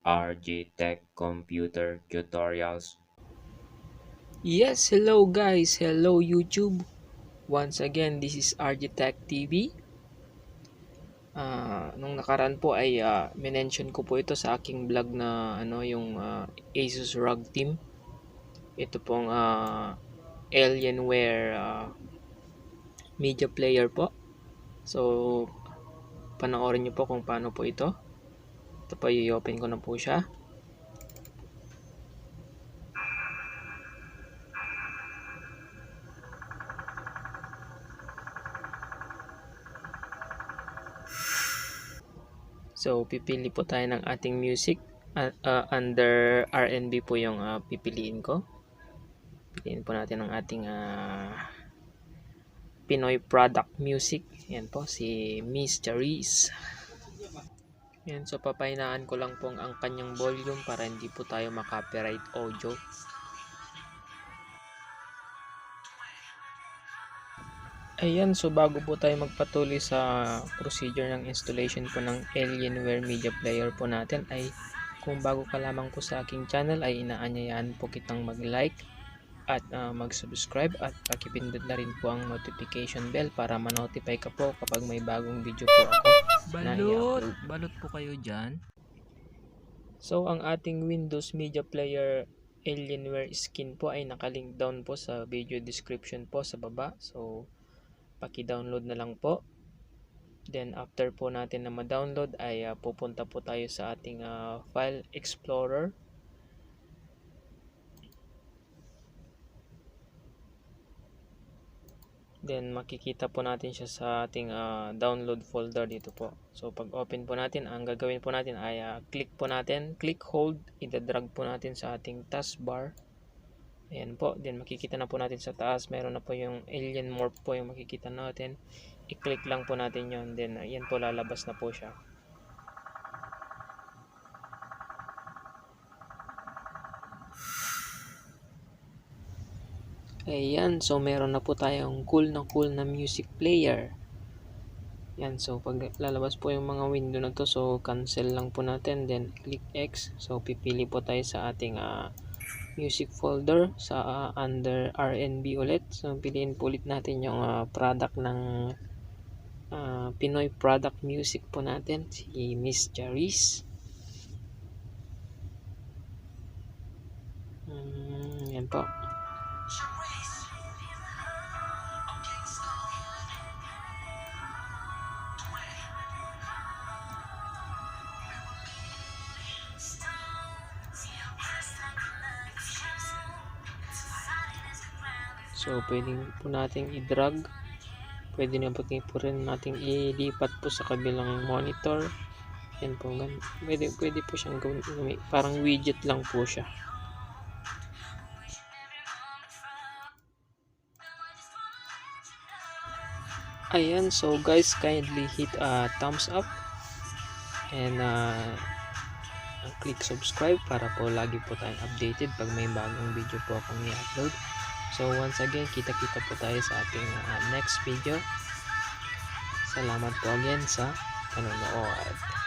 RG Tech Computer Tutorials. Yes, hello guys, hello YouTube. Once again, this is RG Tech TV. Nung nakaraan po ay minention ko po ito sa aking vlog na yung Asus ROG Team. Ito pong Alienware media player po. So, panoorin nyo po kung paano po ito. Ito po, i-open ko na po siya. So, pipili po tayo ng ating music. Under R&B po yung pipiliin ko. Piliin po natin ang ating Pinoy product music. Yan po, si Miss Charisse. Yan, so papahinaan ko lang po ang kanyang volume para hindi po tayo makopyright audio. Ayan, so bago po tayo magpatuloy sa procedure ng installation po ng Alienware media player po natin, ay kung bago ka lamang po sa aking channel ay inaanyayahan po kitang mag-like at mag-subscribe at pakipindot na rin po ang notification bell para ma-notify ka po kapag may bagong video po ako na i-upload. Balot po kayo dyan. So ang ating Windows media player Alienware skin po ay nakalink down po sa video description po sa baba. So paki-download na lang po. Then after po natin na ma-download ay pupunta po tayo sa ating file explorer. Then makikita po natin siya sa ating download folder dito po. So pag open po natin, ang gagawin po natin ay click hold, ida-drag po natin sa ating taskbar. Ayan po, then makikita na po natin sa taas, meron na po yung alien morph po yung makikita natin. I-click lang po natin yon, then ayan po, lalabas na po siya. Ayan, so meron na po tayong cool na music player. Yan, so pag lalabas po yung mga window na to, so cancel lang po natin, then click X. So pipili po tayo sa ating music folder sa under R&B ulit. So piliin po ulit natin yung product ng Pinoy product music po natin, si Miss Charisse. Yan po. So, pwede po nating i-drag. Pwede na po rin nating ilipat po sa kabilang monitor. Yan po. Pwede po siyang gawin. Parang widget lang po siya. Ayan. So, guys, kindly hit thumbs up. And click subscribe para po lagi po tayong updated pag may bagong video po akong i-upload. So once again, kita-kita po tayo sa ating next video. Salamat po again sa panonood.